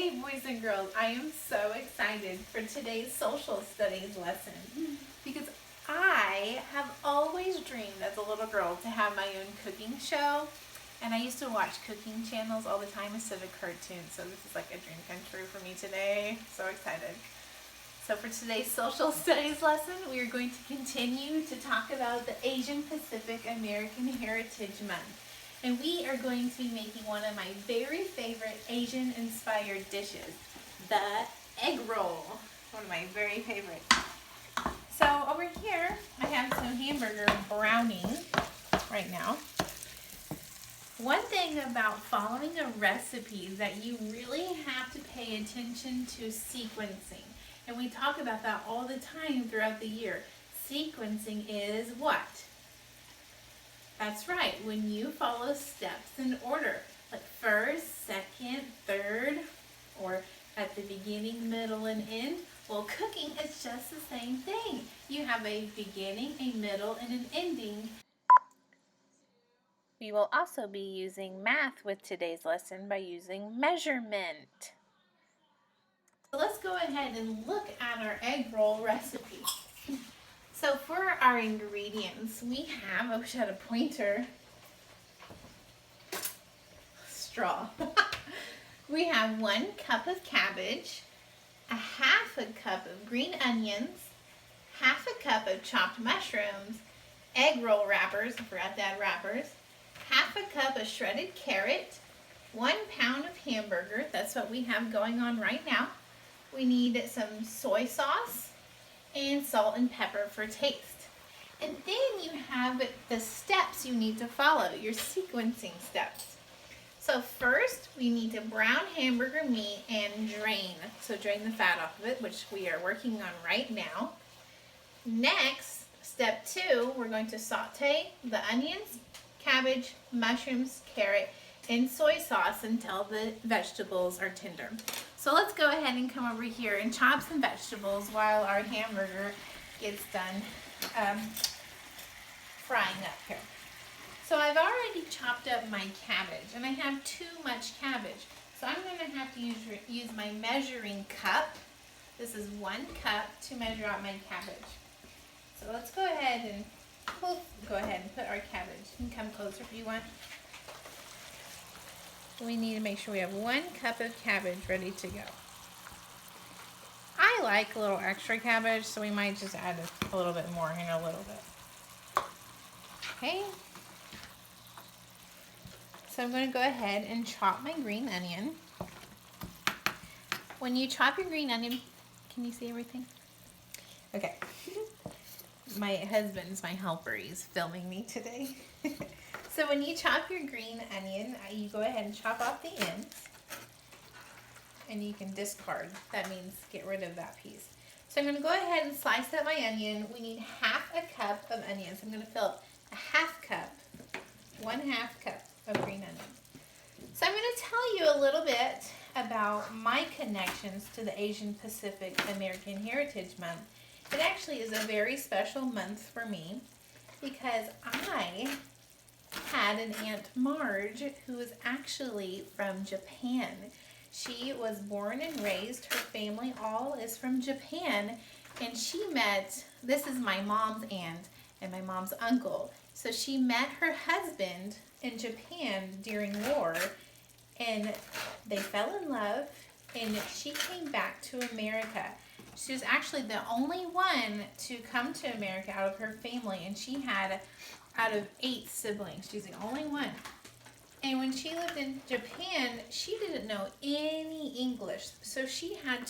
Hey boys and girls, I am so excited for today's social studies lesson because I have always dreamed as a little girl to have my own cooking show, and I used to watch cooking channels all the time instead of cartoons, so this is like a dream come true for me today. So excited. So for today's social studies lesson, we are going to continue to talk about the Asian Pacific American Heritage Month. And we are going to be making one of my very favorite Asian-inspired dishes, the egg roll. One of my very favorite. So over here, I have some hamburger browning right now. One thing about following a recipe is that you really have to pay attention to sequencing. And we talk about that all the time throughout the year. Sequencing is what? That's right, when you follow steps in order, like first, second, third, or at the beginning, middle, and end. Well, cooking is just the same thing. You have a beginning, a middle, and an ending. We will also be using math with today's lesson by using measurement. So let's go ahead and look at our egg roll recipe. So for our ingredients, we have, I wish I had a pointer, straw. We have 1 cup of cabbage, a half a cup of green onions, half a cup of chopped mushrooms, egg roll wrappers, I forgot to add wrappers, half a cup of shredded carrot, 1 pound of hamburger, that's what we have going on right now. We need some soy sauce, and salt and pepper for taste. And then you have the steps you need to follow, your sequencing steps. So first, we need to brown hamburger meat and drain. So drain the fat off of it, which we are working on right now. Next, step 2, we're going to saute the onions, cabbage, mushrooms, carrot, and soy sauce until the vegetables are tender. So let's go ahead and come over here and chop some vegetables while our hamburger gets done frying up here. So I've already chopped up my cabbage, and I have too much cabbage. So I'm going to have to use my measuring cup. This is 1 cup to measure out my cabbage. So let's go ahead and put our cabbage. You can come closer if you want. We need to make sure we have 1 cup of cabbage ready to go. I like a little extra cabbage, so we might just add a little bit more in a little bit. Okay. So I'm going to go ahead and chop my green onion. When you chop your green onion, can you see everything? Okay. My husband's my helper. He's filming me today. So when you chop your green onion, you go ahead and chop off the ends, and you can discard. That means get rid of that piece. So I'm going to go ahead and slice up my onion. We need half a cup of onions. I'm going to fill up a half cup, 1/2 cup of green onion. So I'm going to tell you a little bit about my connections to the Asian Pacific American Heritage Month. It actually is a very special month for me because I had an Aunt Marge who is actually from Japan. She was born and raised, her family all is from Japan, and she met, this is my mom's aunt and my mom's uncle. So she met her husband in Japan during war, and they fell in love, and she came back to America. She was actually the only one to come to America out of her family, and she had out of 8 siblings. She's the only one. And when she lived in Japan, she didn't know any English. So she came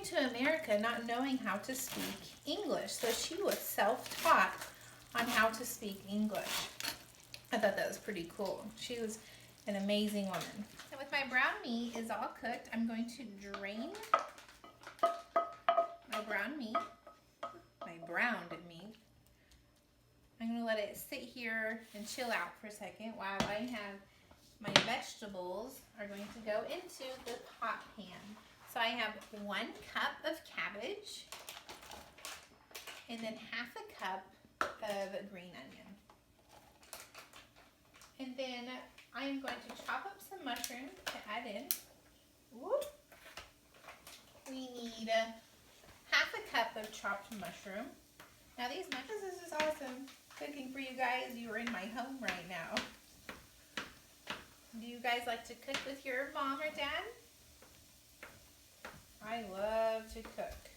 to America not knowing how to speak English. So she was self-taught on how to speak English. I thought that was pretty cool. She was an amazing woman. And with my brown meat is all cooked, I'm going to drain my brown meat, my browned meat. I'm going to let it sit here and chill out for a second while I have my vegetables are going to go into the pot pan. So I have 1 cup of cabbage and then half a cup of green onion. And then I am going to chop up some mushrooms to add in. Whoop. need a half a cup of chopped mushroom. Now these mushrooms, this is awesome. Cooking for you guys. You are in my home right now. Do you guys like to cook with your mom or dad? I love to cook.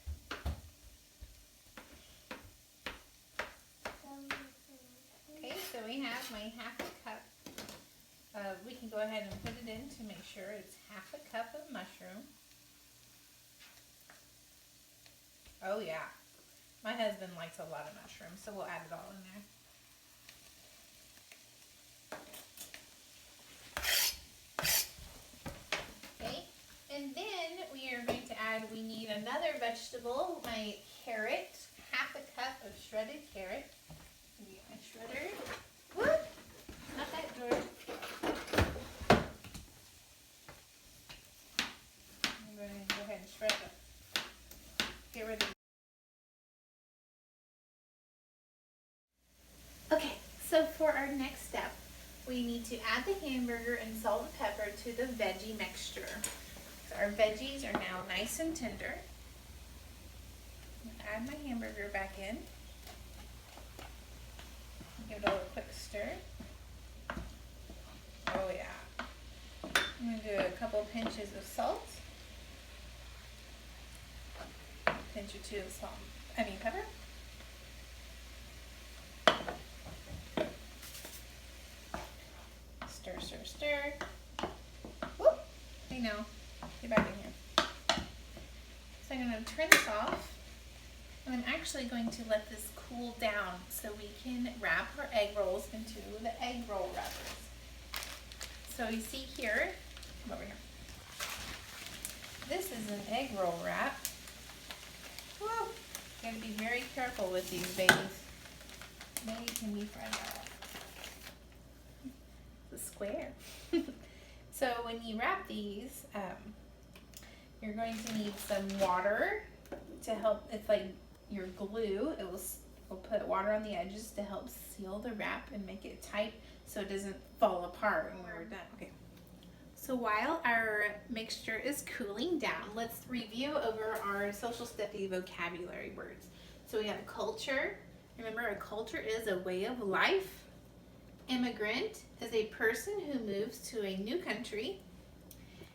Okay, so we have my half a cup. We can go ahead and put it in to make sure it's half a cup of mushroom. Oh yeah, my husband likes a lot of mushrooms, so we'll add it all in there. Okay, and then we are going to add, we need another vegetable, my carrot, half a cup of shredded carrot. Get my shredder. Whoop! Not that door. I'm going to go ahead and shred it. Get rid of. Okay, so for our next step, we need to add the hamburger and salt and pepper to the veggie mixture. So our veggies are now nice and tender. Add my hamburger back in. Give it a little quick stir. Oh yeah. I'm going to do a couple pinches of salt. Pinch or two of pepper. Stir, stir, stir. Whoop! I know. Get back in here. So I'm going to turn this off. And I'm actually going to let this cool down so we can wrap our egg rolls into the egg roll wrappers. So you see here, come over here. This is an egg roll wrap. Woo! You gotta be very careful with these babies. They can be fragile. It's a square. So when you wrap these, you're going to need some water to help. It's like your glue. We'll put water on the edges to help seal the wrap and make it tight so it doesn't fall apart when we're done. Okay. So while our mixture is cooling down, let's review over our social study vocabulary words. So we have culture. Remember, a culture is a way of life. Immigrant is a person who moves to a new country.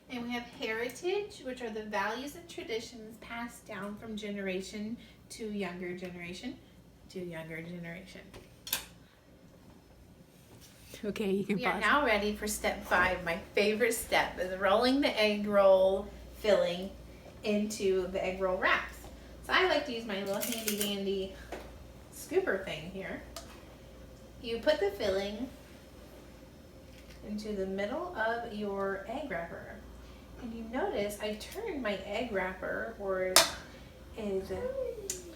And we have heritage, which are the values and traditions passed down from generation to younger generation to younger generation. Okay, you can We pause. are now ready for step 5. My favorite step is rolling the egg roll filling into the egg roll wraps. So I like to use my little handy dandy scooper thing here. You put the filling into the middle of your egg wrapper. And you notice I turned my egg wrapper, or is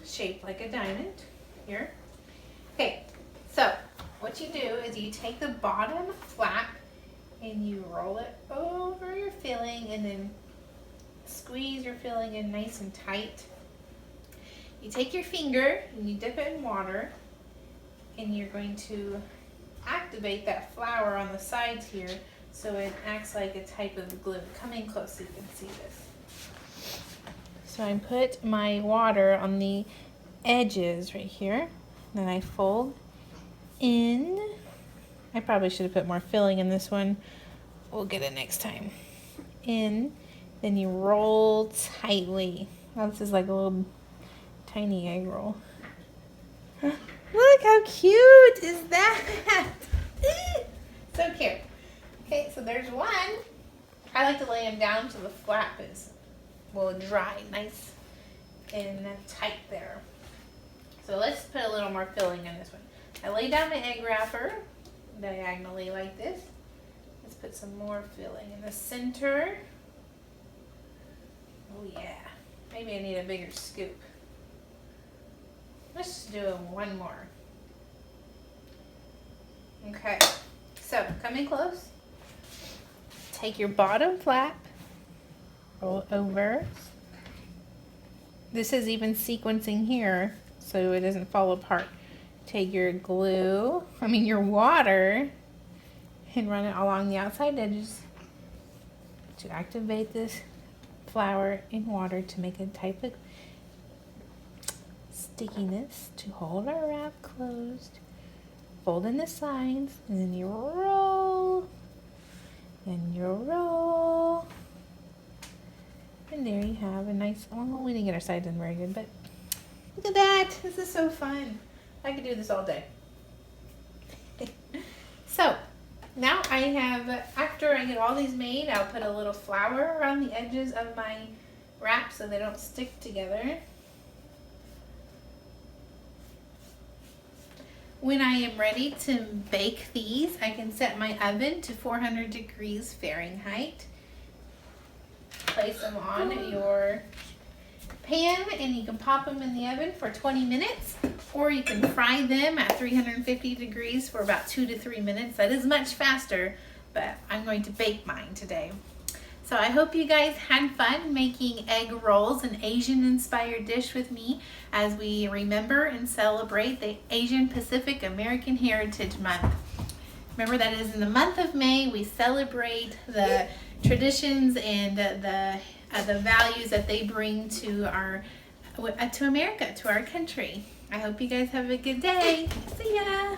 shaped like a diamond here. Okay, so what you do is you take the bottom flap and you roll it over your filling and then squeeze your filling in nice and tight. You take your finger and you dip it in water and you're going to activate that flour on the sides here so it acts like a type of glue. Come in close so you can see this. So I put my water on the edges right here. Then I fold in. I probably should have put more filling in this one. We'll get it next time. In. Then you roll tightly. Oh, this is like a little tiny egg roll. Look how cute is that? So cute. Okay, so there's one. I like to lay them down so the flap will dry nice and tight there. So let's put a little more filling in this one. I lay down my egg wrapper diagonally like this. Let's put some more filling in the center. Oh yeah. Maybe I need a bigger scoop. Let's do one more. Okay, so come in close. Take your bottom flap, roll it over. This is even sequencing here so it doesn't fall apart. Take your your water, and run it along the outside edges to activate this flour in water to make a type of stickiness to hold our wrap closed. Fold in the sides, and then you roll, and you roll. And there you have a nice, well, we didn't get our sides in very good, but look at that. This is so fun. I could do this all day. So, now I have, after I get all these made, I'll put a little flour around the edges of my wrap so they don't stick together. When I am ready to bake these, I can set my oven to 400 degrees Fahrenheit. Place them on your pan and you can pop them in the oven for 20 minutes, or you can fry them at 350 degrees for about 2 to 3 minutes. That is much faster, but I'm going to bake mine today. So I hope you guys had fun making egg rolls, an Asian inspired dish with me, as we remember and celebrate the Asian Pacific American Heritage Month. Remember, that is in the month of May. We celebrate the traditions and the values that they bring to America, to our country. I hope you guys have a good day. See ya.